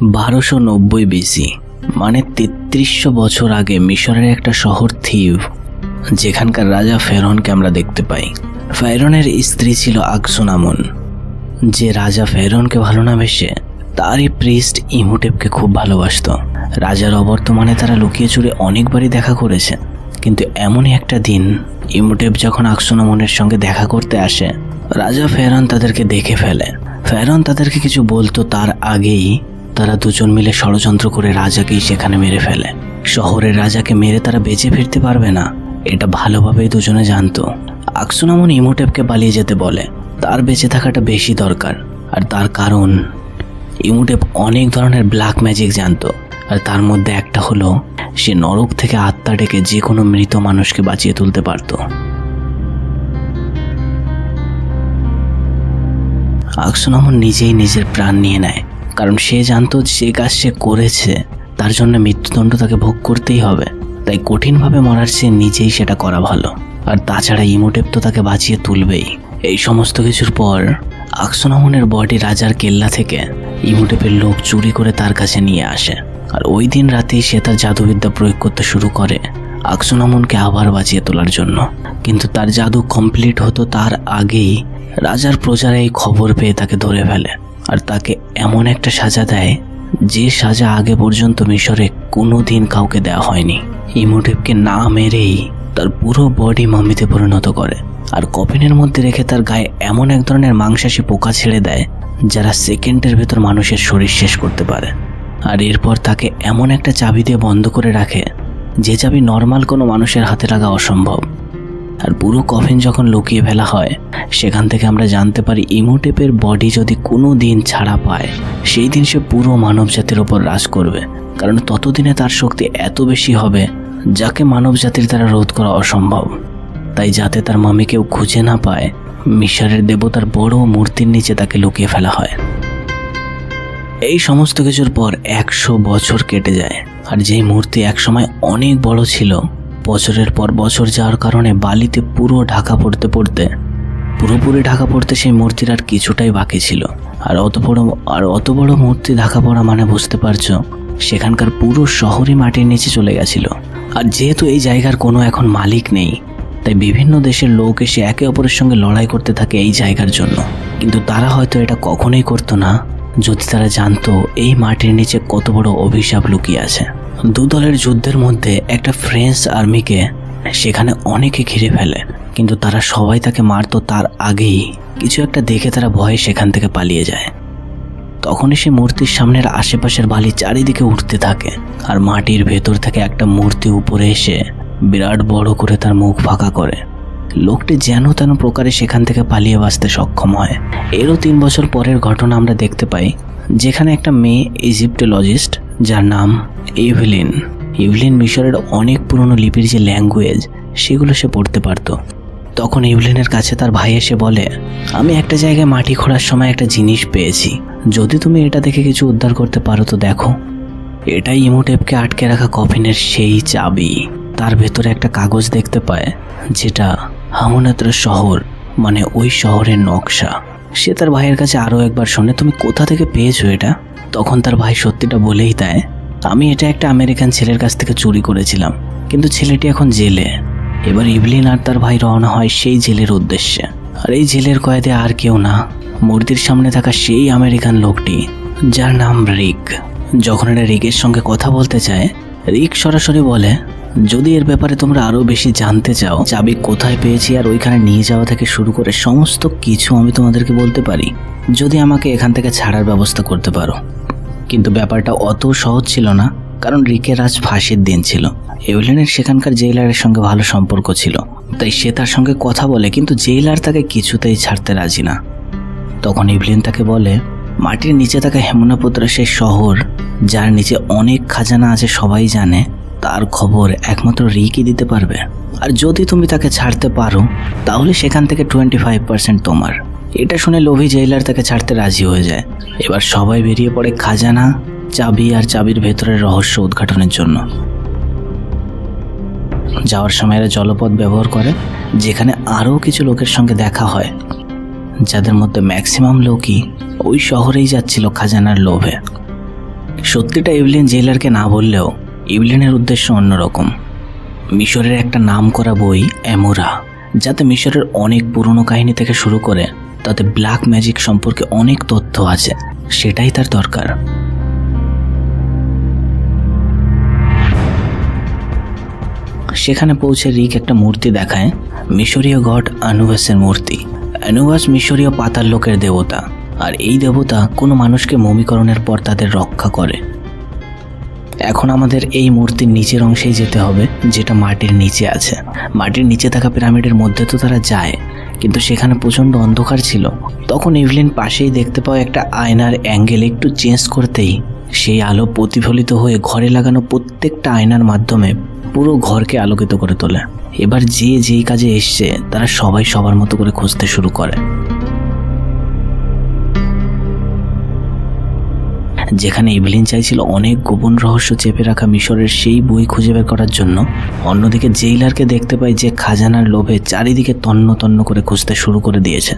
1290 BC মানে 3300 বছর আগে মিশরের একটা শহর থিভ, যেখানকার রাজা ফেরনকে আমরা দেখতে পাই। ফেরনের স্ত্রী ছিল আকসুনামুন, যে রাজা ফেরনকে ভালো না বেসে তারই প্রিস্ট ইমহোটেপকে খুব ভালোবাসত। রাজার অবর্তমানে তারা লুকিয়ে চুরে অনেকবারই দেখা করেছে, কিন্তু এমনই একটা দিন ইমহোটেপ যখন আকসুনামুনের সঙ্গে দেখা করতে আসে, রাজা ফেরন তাদেরকে দেখে ফেলে। ফেরন তাদেরকে কিছু বলতো তার আগেই তারা দুজন মিলে ষড়যন্ত্র করে রাজাকেই সেখানে মেরে ফেলে। শহরের রাজাকে মেরে তারা বেঁচে ফিরতে পারবে না, এটা ভালোভাবেই দুজনে জানতো। আকসুনামুন ইমহোটেপকে পালিয়ে যেতে বলে, তার বেঁচে থাকাটা বেশি দরকার। আর তার কারণ ইমহোটেপ অনেক ধরনের ব্ল্যাক ম্যাজিক জানতো, আর তার মধ্যে একটা হলো সে নরক থেকে আত্মা ডেকে যে কোনো মৃত মানুষকে বাঁচিয়ে তুলতে পারত। আকসুনামুন নিজেই নিজের প্রাণ নিয়ে নেয়, কারণ সে জানতো যে কাজ সে করেছে তার জন্য মৃত্যুদণ্ড তাকে ভোগ করতেই হবে। তাই কঠিনভাবে মরার চেয়ে নিজেই সেটা করা ভালো। আর তাছাড়া ইমহোটেপ তো তাকে বাঁচিয়ে তুলবেই। এই সমস্ত কিছুর পর আকসুনামুনের বডি রাজার কেল্লা থেকে ইমহোটেপের লোক চুরি করে তার কাছে নিয়ে আসে। আর ওই দিন রাতেই সে তার জাদুবিদ্যা প্রয়োগ করতে শুরু করে আকসুনামুনকে আবার বাঁচিয়ে তোলার জন্য। কিন্তু তার জাদু কমপ্লিট হতো তার আগেই রাজার প্রজারা এই খবর পেয়ে তাকে ধরে ফেলে, আর তাকে এমন একটা সাজা দেয় যে সাজা আগে পর্যন্ত মিশরে কোনোদিন কাউকে দেওয়া হয়নি। ইমহোটেপকে না মেরেই তার পুরো বডি মামিতে পরিণত করে, আর কফিনের মধ্যে রেখে তার গায়ে এমন এক ধরনের মাংসাশী পোকা ছেড়ে দেয় যারা সেকেন্ডের ভেতর মানুষের শরীর শেষ করতে পারে। আর এরপর তাকে এমন একটা চাবি দিয়ে বন্ধ করে রাখে যে চাবি নর্মাল কোনো মানুষের হাতে লাগা অসম্ভব। আর পুরো কফিন যখন লুকিয়ে ফেলা হয়, সেখান থেকে আমরা জানতে পারি ইমহোটেপের বডি যদি কোনো দিন ছাড়া পায়, সেই দিন সে পুরো মানব জাতির ওপর রাজ করবে, কারণ ততদিনে তার শক্তি এত বেশি হবে যাকে মানব জাতির দ্বারা রোধ করা অসম্ভব। তাই যাতে তার মামি কেউ খুঁজে না পায়, মিশরের দেবতার বড় মূর্তির নিচে তাকে লুকিয়ে ফেলা হয়। এই সমস্ত কিছুর পর 100 বছর কেটে যায়। আর যেই মূর্তি একসময় অনেক বড় ছিল, বছরের পর বছর যাওয়ার কারণে বালিতে পুরোপুরি ঢাকা পড়তে সেই মূর্তির আর কিছুটাই বাকি ছিল। আর অত বড় মূর্তি ঢাকা পড়া মানে বুঝতে পারছো, সেখানকার পুরো শহরই মাটির নিচে চলে গেছিল। আর যেহেতু এই জায়গার কোনো এখন মালিক নেই, তাই বিভিন্ন দেশের লোক এসে একে অপরের সঙ্গে লড়াই করতে থাকে এই জায়গার জন্য। কিন্তু তারা হয়তো এটা কখনোই করতো না যদি তারা জানতো এই মাটির নিচে কত বড় অভিশাপ লুকিয়ে আছে। দু দলের যুদ্ধের মধ্যে একটা ফ্রেঞ্চ আর্মিকে সেখানে অনেকে ঘিরে ফেলে, কিন্তু তারা সবাই তাকে মারতো তার আগেই কিছু একটা দেখে তারা ভয়ে সেখান থেকে পালিয়ে যায়। তখনই সে মূর্তির সামনের আশেপাশের বালি চারিদিকে উঠতে থাকে, আর মাটির ভেতর থেকে একটা মূর্তি উপরে এসে বিরাট বড় করে তার মুখ ফাঁকা করে। লোকটি যেন তেন প্রকারে সেখান থেকে পালিয়ে বাঁচতে সক্ষম হয়। এরও 3 বছর পরের ঘটনা আমরা দেখতে পাই, যেখানে একটা মেয়ে ইজিপ্টোলজিস্ট যার নাম ইভলিন মিশরের অনেক পুরনো লিপির যে ল্যাঙ্গুয়েজ সেগুলো সে পড়তে পারত। তখন ইভলিনের কাছে তার ভাই এসে বলে, আমি একটা জায়গায় মাটি খোঁড়ার সময় একটা জিনিস পেয়েছি, যদি তুমি এটা দেখে কিছু উদ্ধার করতে পারো তো দেখো। এটাই ইমহোটেপকে আটকে রাখা কফিনের সেই চাবি। তার ভেতরে একটা কাগজ দেখতে পায় যেটা হামুনাত্রা শহর মানে ওই শহরের নকশা। সে তার ভাইয়ের কাছে আরও একবার শোনে, তুমি কোথা থেকে পেয়েছো এটা? তখন তার ভাই সত্যিটা বলেই দেয়, আমি এটা একটা আমেরিকান ছেলের কাছ থেকে চুরি করেছিলাম, কিন্তু ছেলেটি এখন জেলে। এবার ইভলিন আর তার ভাই রওনা হয় সেই জেলের উদ্দেশ্যে। আর এই জেলের কয়েদে আর কেউ না, মূর্তির সামনে থাকা সেই আমেরিকান লোকটি যার নাম রিক। যখন এরা রিকের সঙ্গে কথা বলতে চায়, রিক সরাসরি বলে, যদি এর ব্যাপারে তোমরা আরো বেশি জানতে চাও, চাবি কোথায় পেয়েছি আর ওইখানে নিয়ে যাওয়া থেকে শুরু করে সমস্ত কিছু আমি তোমাদেরকে বলতে পারি, যদি আমাকে এখান থেকে ছাড়ার ব্যবস্থা করতে পারো। কিন্তু ব্যাপারটা অত সহজ ছিল না, কারণ রিকের আজ ফাঁসির দিন ছিল। ইভলিনের সেখানকার জেইলারের সঙ্গে ভালো সম্পর্ক ছিল, তাই সে তার সঙ্গে কথা বলে, কিন্তু জেইলার তাকে কিছুতেই ছাড়তে রাজি না। তখন ইভলিন তাকে বলে, মাটির নিচে থাকা হেমুনাপুত্রা সেই শহর যার নিচে অনেক খাজানা আছে সবাই জানে, তার খবর একমাত্র রিকই দিতে পারবে। আর যদি তুমি তাকে ছাড়তে পারো তাহলে সেখান থেকে 25% তোমার। এটা শুনে লোভী জেইলার তাকে ছাড়তে রাজি হয়ে যায়। এবার সবাই বেরিয়ে পড়ে খাজানা, চাবি আর চাবির ভেতরের রহস্য উদ্ঘাটনের জন্য। যাওয়ার সময় এরা জলপথ ব্যবহার করে, যেখানে আরও কিছু লোকের সঙ্গে দেখা হয়, যাদের মধ্যে ম্যাক্সিমাম লোকই ওই শহরেই যাচ্ছিল খাজানার লোভে। সত্যিটা ইভলিন জেইলারকে না বললেও ইভলিনের উদ্দেশ্য অন্যরকম। মিশরের একটা নামকরা বই অ্যামোরা, যাতে মিশরের অনেক পুরনো কাহিনী থেকে শুরু করে তাতে ব্ল্যাক ম্যাজিক সম্পর্কে অনেক তথ্য আছে, সেটাই তার দরকার। সেখানে পৌঁছে রিক একটা মূর্তি দেখায়, মিশরীয় গড আনুবাসের মূর্তি। আনুবাস মিশরীয় পাতাল লোকের দেবতা, আর এই দেবতা কোনো মানুষকে মমিকরণের পর তাদের রক্ষা করে। এখন আমাদের এই মূর্তির নিচের অংশেই যেতে হবে, যেটা মাটির নিচে আছে। মাটির নিচে থাকা পিরামিডের মধ্যে তো তারা যায়, কিন্তু সেখানে প্রচণ্ড অন্ধকার ছিল। তখন ইভলিন পাশেই দেখতে পাওয়া একটা আয়নার অ্যাঙ্গেল একটু চেঞ্জ করতেই সেই আলো প্রতিফলিত হয়ে ঘরে লাগানো প্রত্যেকটা আয়নার মাধ্যমে পুরো ঘরকে আলোকিত করে তোলে। এবার যে যেই কাজে এসছে তারা সবাই সবার মতো করে খুঁজতে শুরু করে। যেখানে ইভলিন চাইছিল অনেক গোপন রহস্য চেপে রাখা মিশরের সেই বই খুঁজে বের করার জন্য, অন্যদিকে জেইলারকে দেখতে পাই যে খাজানার লোভে চারিদিকে তন্ন তন্ন করে খুঁজতে শুরু করে দিয়েছে।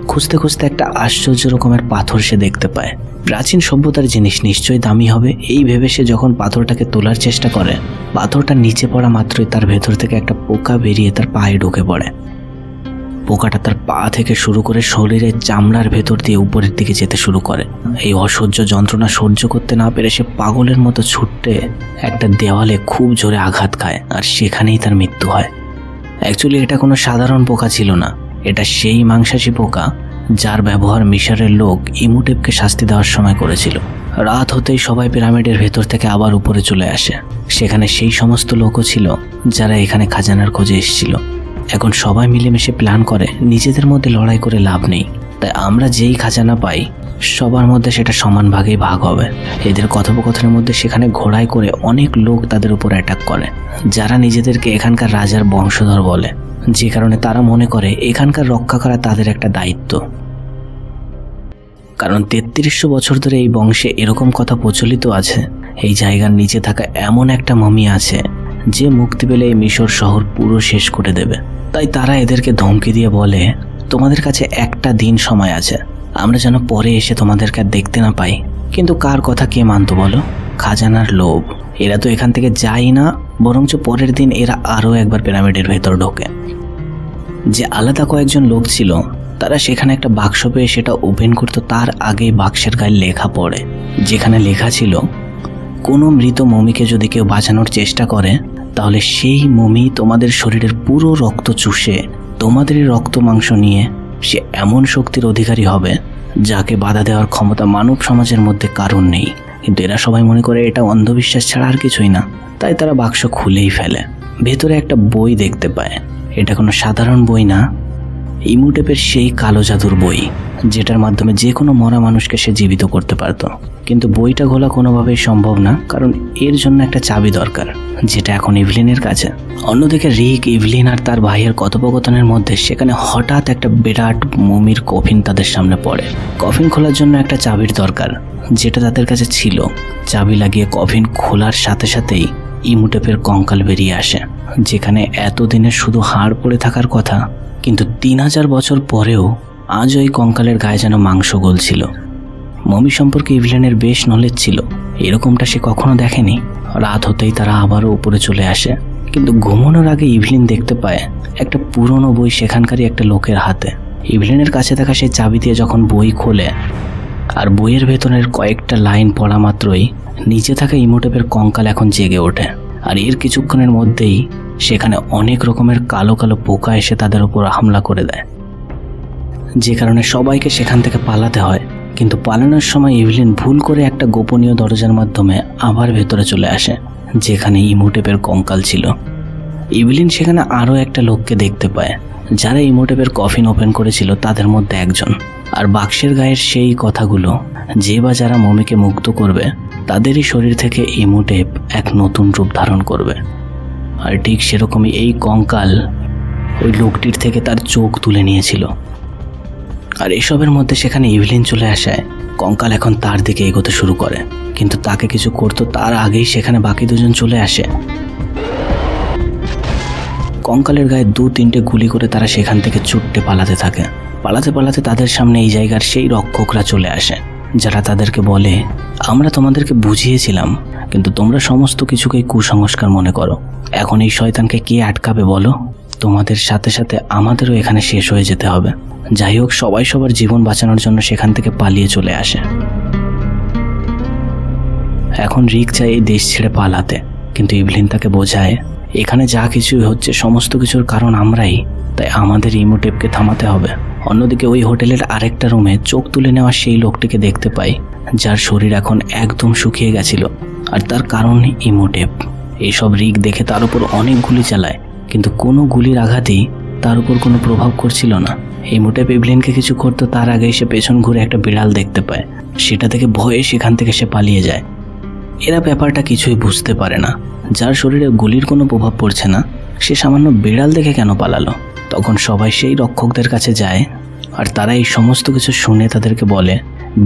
খুঁজতে খুঁজতে একটা আশ্চর্য রকমের পাথর সে দেখতে পায়। প্রাচীন সভ্যতার জিনিস, নিশ্চয়ই দামি হবে, এই ভেবে সে যখন পাথরটাকে তোলার চেষ্টা করে, পাথরটা নিচে পড়া মাত্রই তার ভেতর থেকে একটা পোকা বেরিয়ে তার পায়ে ঢুকে পড়ে। পোকাটা তার পা থেকে শুরু করে শরীরের চামড়ার ভেতর দিয়ে উপরের দিকে যেতে শুরু করে। এই অসহ্য যন্ত্রণা সহ্য করতে না পেরে সে পাগলের মতো ছুটতে একটা দেওয়ালে খুব জোরে আঘাত খায়, আর সেখানেই তার মৃত্যু হয়। অ্যাকচুয়ালি এটা কোনো সাধারণ পোকা ছিল না, এটা সেই মাংসাশী পোকা যার ব্যবহার মিশরের লোক ইমুটেপকে শাস্তি দেওয়ার সময় করেছিল। রাত হতেই সবাই পিরামিডের ভেতর থেকে আবার উপরে চলে আসে। সেখানে সেই সমস্ত লোকও ছিল যারা এখানে খাজানার খোঁজে এসেছিল। এখন সবাই মিলেমিশে প্ল্যান করে নিজেদের মধ্যে লড়াই করে লাভ নেই, তাই আমরা যেই খাজানা পাই সবার মধ্যে সেটা সমান ভাগেই ভাগ হবে। এদের কথোপকথনের মধ্যে সেখানে ঘোড়ায় করে অনেক লোক তাদের উপর অ্যাটাক করে, যারা নিজেদেরকে এখানকার রাজার বংশধর বলে, যে কারণে তারা মনে করে এখানকার রক্ষা করা তাদের একটা দায়িত্ব। কারণ 3300 বছর ধরে এই বংশে এরকম কথা প্রচলিত আছে, এই জায়গার নিচে থাকা এমন একটা মমি আছে যে মুক্তি পেলে এই মিশর শহর পুরো শেষ করে দেবে। তাই তারা এদেরকে ধমকি দিয়ে বলে, তোমাদের কাছে একটা দিন সময় আছে, আমরা যেন পরে এসে তোমাদেরকে আর দেখতে না পাই। কিন্তু কার কথা কে মানতো বলো? খাজানার লোভ। এরা তো এখান থেকে যায় না, বরঞ্চ পরের দিন এরা আরও একবার পিরামিডের ভেতর ঢোকে। যে আলাদা কয়েকজন লোক ছিল তারা সেখানে একটা বাক্স পেয়ে সেটা ওপেন করতো, তার আগেই বাক্সের গায়ে লেখা পড়ে, যেখানে লেখা ছিল, কোনো মৃত মমিকে যদি কেউ বাঁচানোর চেষ্টা করে তাহলে সেই মমি তোমাদের শরীরের পুরো রক্ত চুষে তোমাদেরই রক্ত মাংস নিয়ে সে এমন শক্তির অধিকারী হবে যাকে বাধা দেওয়ার ক্ষমতা মানব সমাজের মধ্যে কারণ নেই। কিন্তু এরা সবাই মনে করে এটা অন্ধবিশ্বাস ছাড়া আর কিছুই না, তাই তারা বাক্স খুলেই ফেলে। ভেতরে একটা বই দেখতে পায়। এটা কোনো সাধারণ বই না, ইমুটেপের সেই কালো জাদুর বই, যেটার মাধ্যমে যে কোনো মরা মানুষকে সে জীবিত করতে পারত। কিন্তু বইটা খোলা কোনোভাবেই সম্ভব না, কারণ এর জন্য একটা চাবি দরকার, যেটা এখন ইভলিনের কাছে। অন্যদিকে রিক, ইভলিন আর তার ভাইয়ের কথোপকথনের মধ্যে সেখানে হঠাৎ একটা বিরাট মমির কফিন তাদের সামনে পড়ে। কফিন খোলার জন্য একটা চাবির দরকার, যেটা তাদের কাছে ছিল। চাবি লাগিয়ে কফিন খোলার সাথে সাথেই ইমুটেপের কঙ্কাল বেরিয়ে আসে, যেখানে এতদিনে শুধু হাড় পড়ে থাকার কথা, কিন্তু 3000 বছর পরেও আজ ওই কঙ্কালের গায়ে যেন মাংস গলছিল। মমি সম্পর্কে ইভলিনের বেশ নলেজ ছিল, এরকমটা সে কখনো দেখেনি। রাত হতেই তারা আবারও উপরে চলে আসে, কিন্তু ঘুমানোর আগে ইভলিন দেখতে পায় একটা পুরনো বই সেখানকারই একটা লোকের হাতে। ইভলিনের কাছে থাকা সেই চাবি দিয়ে যখন বই খোলে আর বইয়ের ভেতরের কয়েকটা লাইন পড়া মাত্রই নিচে থাকা ইমোটেপের কঙ্কাল এখন জেগে ওঠে, আর এর কিছুক্ষণের মধ্যেই সেখানে অনেক রকমের কালো কালো পোকা এসে তাদের উপর হামলা করে দেয়, যে কারণে সবাইকে সেখান থেকে পালাতে হয়। কিন্তু পালানোর সময় ইভলিন ভুল করে একটা গোপনীয় দরজার মাধ্যমে আবার ভেতরে চলে আসে, যেখানে ইমোটেপের কঙ্কাল ছিল। ইভলিন সেখানে আরও একটা লোককে দেখতে পায়, যারা ইমোটেপের কফিন ওপেন করেছিল তাদের মধ্যে একজন। আর বাক্সের গায়ের সেই কথাগুলো, যে বা যারা মমিকে মুক্ত করবে তাদেরই শরীর থেকে ইমোটেপ এক নতুন রূপ ধারণ করবে। আর ঠিক সেরকমই এই কঙ্কাল ওই লোকটির থেকে তার চোখ তুলে নিয়েছিল। আর এসবের মধ্যে সেখানে ইভলিন চলে আসায় কঙ্কাল এখন তার দিকে এগোতে শুরু করে, কিন্তু তাকে কিছু করতো তার আগেই সেখানে বাকি দুজন চলে আসে। কঙ্কালের গায়ে 2-3টে গুলি করে তারা সেখান থেকে ছুটতে পালাতে থাকে। পালাতে পালাতে তাদের সামনে এই জায়গার সেই রক্ষকরা চলে আসে। যারা তাদেরকে বলে, আমরা তোমাদেরকে বুঝিয়েছিলাম, কিন্তু তোমরা সমস্ত কিছুকেই কুসংস্কার মনে করো। এখন এই শয়তানকে কে আটকাবে বলো? তোমাদের সাথে সাথে আমাদেরও এখানে শেষ হয়ে যেতে হবে। যাই হোক, সবাই সবার জীবন বাঁচানোর জন্য সেখান থেকে পালিয়ে চলে আসে। এখন রিক চায় এই দেশ ছেড়ে পালাতে, কিন্তু ইভলিন তাকে বোঝায় এখানে যা কিছুই হচ্ছে সমস্ত কিছুর কারণ আমরাই, তাই আমাদের ইমোটেপকে থামাতে হবে। অন্যদিকে ওই হোটেলের আরেকটা রুমে চোখ তুলে নেওয়া সেই লোকটিকে দেখতে পাই, যার শরীর এখন একদম শুকিয়ে গেছিল, আর তার কারণ ইমোটেপ। এইসব রিক দেখে তার উপর অনেক গুলি চালায়, কিন্তু কোনো গুলির আঘাতই তার উপর কোনো প্রভাব করছিল না। ইমোটেপ ইভলিনকে কিছু করতে তার আগে সে পেছন ঘুরে একটা বিড়াল দেখতে পায়। সেটা থেকে ভয়ে সেখান থেকে সে পালিয়ে যায়। এরা ব্যাপারটা কিছুই বুঝতে পারে না, যার শরীরে গুলির কোনো প্রভাব পড়ছে না সে সামান্য বিড়াল দেখে কেন পালালো। তখন সবাই সেই রক্ষকদের কাছে যায়, আর তারা এই সমস্ত কিছু শুনে তাদেরকে বলে,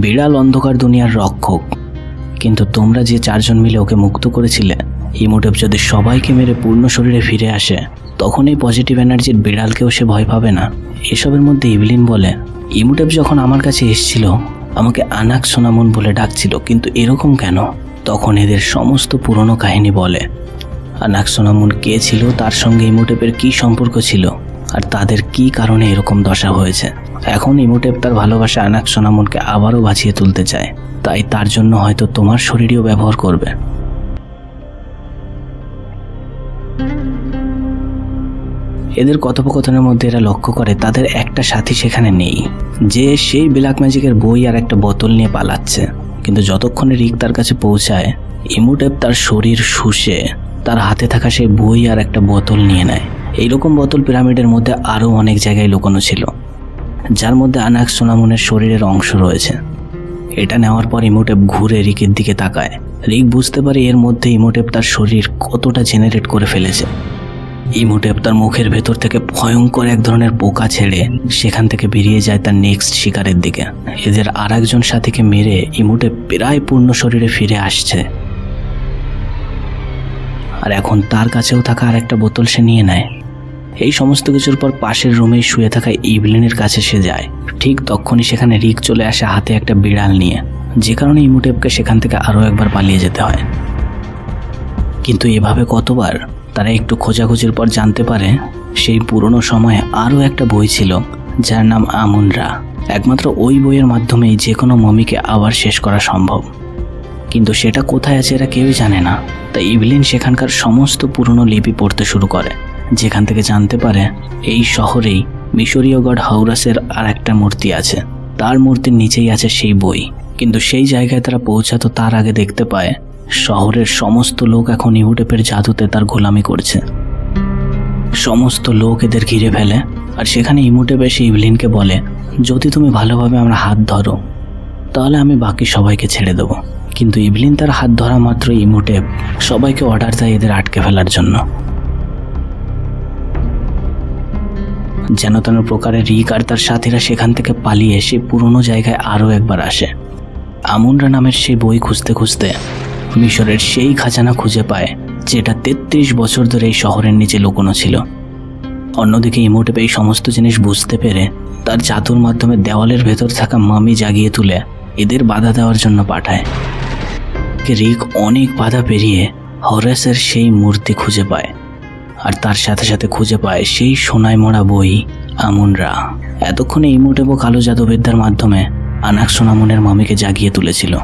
বিড়াল অন্ধকার দুনিয়ার রক্ষক, কিন্তু তোমরা যে 4 জন মিলে ওকে মুক্ত করেছিলে, ইমোটেপ যদি সবাইকে মেরে পূর্ণ শরীরে ফিরে আসে, তখন এই পজিটিভ এনার্জির বিড়ালকেও সে ভয় পাবে না। এসবের মধ্যে ইভলিন বলে, ইমোটেপ যখন আমার কাছে এসেছিল আমাকে আনাক সোনামুন বলে ডাকছিল, কিন্তু এরকম কেন? তখন এদের সমস্ত পুরনো কাহিনী বলে। আনাক সোনামুন কে ছিল, তার সঙ্গে ইমোটেপের কি সম্পর্ক ছিল, আর তাদের কি কারণে এরকম দশা হয়েছে। এখন ইমোটেপ তার ভালোবাসা আনাক সোনামুনকে আবারও বাঁচিয়ে তুলতে চায়, তাই তার জন্য হয়তো তোমার শরীরও ব্যবহার করবে। এদের কথোপকথনের মধ্যে এরা লক্ষ্য করে তাদের একটা সাথী সেখানে নেই, যে সেই ব্ল্যাক ম্যাজিকের বই আর একটা বোতল নিয়ে পালাচ্ছে। কিন্তু যতক্ষণে রিক তার কাছে পৌঁছায়, ইমোটেপ তার শরীর শুষে তার হাতে থাকা সেই বই আর একটা বোতল নিয়ে নেয়। এইরকম বোতল পিরামিডের মধ্যে আরও অনেক জায়গায় লুকানো ছিল, যার মধ্যে আনাক সোনামুনের শরীরের অংশ রয়েছে। এটা নেওয়ার পর ইমোটেপ ঘুরে রিকের দিকে তাকায়। রিক বুঝতে পারে এর মধ্যে ইমোটেপ তার শরীর কতটা জেনারেট করে ফেলেছে। ইমোটেপ তার মুখের ভেতর থেকে ভয়ঙ্কর এক ধরনের পোকা ছেড়ে সেখান থেকে বেরিয়ে যায় তার নেক্সট শিকারের দিকে। এদের আর একজন সাথীকে মেরে ইমোটেপ প্রায় পূর্ণ শরীরে ফিরে আসছে, আর এখন তার কাছেও থাকা আর একটা বোতল সে নিয়ে নেয়। এই সমস্ত কিছুর পর পাশের রুমে শুয়ে থাকা ইভলিনের কাছে সে যায়। ঠিক তখনই সেখানে রিক চলে আসে হাতে একটা বিড়াল নিয়ে, যে কারণে ইমোটেপকে সেখান থেকে আরও একবার পালিয়ে যেতে হয়। কিন্তু এভাবে কতবার? তারা একটু খোঁজাখুঁজির পর জানতে পারে সেই পুরনো সময়ে আরও একটা বই ছিল, যার নাম আমুনরা। একমাত্র ওই বইয়ের মাধ্যমেই যে কোনো মমিকে আবার শেষ করা সম্ভব, কিন্তু সেটা কোথায় আছে এরা কেউই জানে না। তাই ইভলিন সেখানকার সমস্ত পুরনো লিপি পড়তে শুরু করে, যেখান থেকে জানতে পারে এই শহরেই মিশরীয় গড হৌরাসের আর একটা মূর্তি আছে, তার মূর্তির নিচেই আছে সেই বই। কিন্তু সেই জায়গায় তারা পৌঁছাতো তার আগে দেখতে পায় শহরের সমস্ত লোক এখন ইমোটেপের জাদুতে তার গোলামি করছে। সমস্ত লোক এদের ঘিরে ফেলে, আর সেখানে ইমোটেপ এসে ইভলিনকে বলে, যদি তুমি ভালোভাবে আমরা হাত ধরো তাহলে আমি বাকি সবাইকে ছেড়ে দেবো। কিন্তু ইভলিন তার হাত ধরা মাত্র ইমোটেপ সবাইকে অর্ডার দেয় এদের আটকে ফেলার জন্য। যেন তেন প্রকারে রিক আর তার সাথীরা সেখান থেকে পালিয়ে সেই পুরনো জায়গায় আরও একবার আসে। আমুনরা নামের সেই বই খুঁজতে খুঁজতে মিশরের সেই খাজানা খুঁজে পায়, যেটা 33 বছর ধরে এই শহরের নিচে লুকোনো ছিল। অন্যদিকে ইমোটেপ এই সমস্ত জিনিস বুঝতে পেরে তার জাদুর মাধ্যমে দেওয়ালের ভেতর থাকা মামি জাগিয়ে তুলে এদের বাধা দেওয়ার জন্য পাঠায়। রিক অনেক বাধা পেরিয়ে হরেসের সেই মূর্তি খুঁজে পায়, আর তার সাথে সাথে খুঁজে পায় সেই সোনায় মোড়া বই আমুনরা। এতক্ষণে ইমোটেপ ও কালো জাদুবিদ্যার মাধ্যমে আনাক সোনামুনের মামিকে জাগিয়ে তুলেছিল।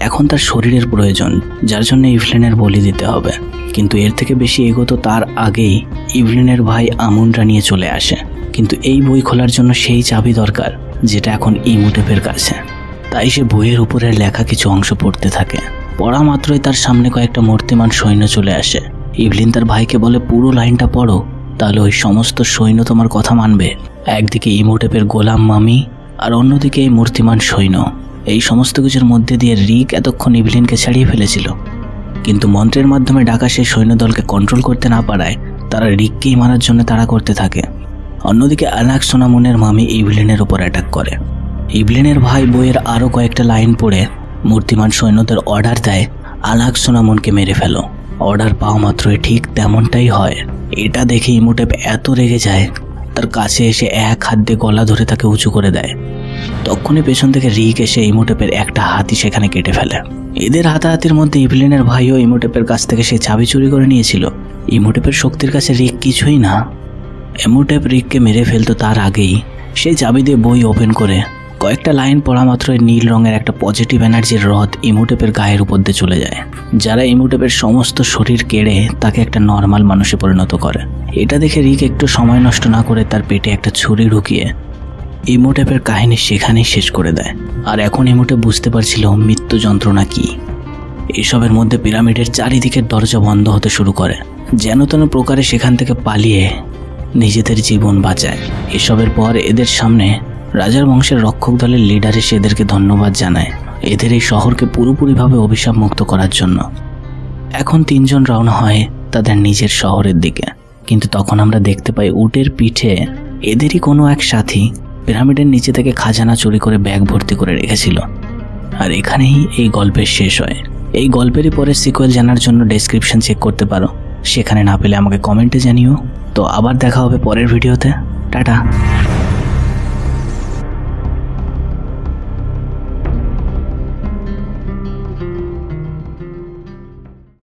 এখন তার শরীরের প্রয়োজন, যার জন্য ইভলিনের বলি দিতে হবে। কিন্তু এর থেকে বেশি এগোতো তার আগেই ইভলিনের ভাই আমুনরা নিয়ে চলে আসে। কিন্তু এই বই খোলার জন্য সেই চাবি দরকার, যেটা এখন ইমোটেপের কাছে। তাই সে বইয়ের উপরের লেখা কিছু অংশ পড়তে থাকে। পড়া মাত্রই তার সামনে কয়েকটা মূর্তিমান সৈন্য চলে আসে। ইভলিন তার ভাইকে বলে, পুরো লাইনটা পড়ো, তাহলে ওই সমস্ত সৈন্য তোমার কথা মানবে। একদিকে ইমোটেপের গোলাম মামি, আর অন্যদিকে এই মূর্তিমান সৈন্য। এই সমস্ত কিছুর মধ্যে দিয়ে রিক এতক্ষণ ইভলিনকে ছাড়িয়ে ফেলেছিল, কিন্তু মন্ত্রের মাধ্যমে ডাকা সেই সৈন্যদলকে কন্ট্রোল করতে না পারায় তারা রিককেই মারার জন্য তাড়া করতে থাকে। অন্যদিকে আনাক সোনামুনের মামি ইভলিনের উপর অ্যাটাক করে। ইভলিনের ভাই বইয়ের আরও কয়েকটা লাইন পড়ে মূর্তিমান সৈন্যদের অর্ডার দেয়, আনাক সোনামুনকে মেরে ফেলো। অর্ডার পাওয়া মাত্রই ঠিক তেমনটাই হয়। এটা দেখে ইমোটেপ এত রেগে যায়, তার কাছে এসে এক হাত দিয়ে গলা ধরে তাকে উঁচু করে দেয়। তখনই পেছন থেকে রিক এসে ইমোটেপের একটা হাতই সেখানে কেটে ফেলে। এদের হাতাহাতির মধ্যে ইভলিনের ভাইও ইমোটেপের কাছ থেকে সেই চাবি চুরি করে নিয়েছিল। ইমোটেপের শক্তির কাছে রিক কিছুই না। ইমোটেপ রিককে মেরে ফেলতো তার আগেই সেই চাবি দিয়ে বই ওপেন করে কয়েকটা লাইন পড়া মাত্রই নীল রঙের একটা পজিটিভ এনার্জির রথ ইমোটেপের গায়ের উপর দিয়ে চলে যায়, যারা ইমোটেপের সমস্ত শরীর কেড়ে তাকে একটা নর্মাল মানুষে পরিণত করে। এটা দেখে রিক একটু সময় নষ্ট না করে তার পেটে একটা ছুরি ঢুকিয়ে ইমোটেপের কাহিনী সেখানেই শেষ করে দেয়। আর এখন ইমোটেপ বুঝতে পারছিল মৃত্যু যন্ত্রণা কি। এসবের মধ্যে পিরামিডের চারিদিকের দরজা বন্ধ হতে শুরু করে, যেন তেন প্রকারে সেখান থেকে পালিয়ে নিজেদের জীবন বাঁচায়। এসবের পর এদের সামনে রাজার বংশের রক্ষক দলের লিডার এসে এদেরকে ধন্যবাদ জানায় এদের এই শহরকে পুরোপুরিভাবে অভিশাপ মুক্ত করার জন্য। এখন তিনজন রওনা হয় তাদের নিজের শহরের দিকে, কিন্তু তখন আমরা দেখতে পাই উটের পিঠে এদেরই কোনো এক সাথী পিরামিডের নিচে থেকে খাজানা চুরি করে ব্যাগ ভর্তি করে রেখেছিল। আর এখানেই এই গল্পের শেষ হয়। এই গল্পেরই পরে সিকুয়েল জানার জন্য ডেসক্রিপশন চেক করতে পারো, সেখানে না পেলে আমাকে কমেন্টে জানিও। তো আবার দেখা হবে পরের ভিডিওতে। টাটা।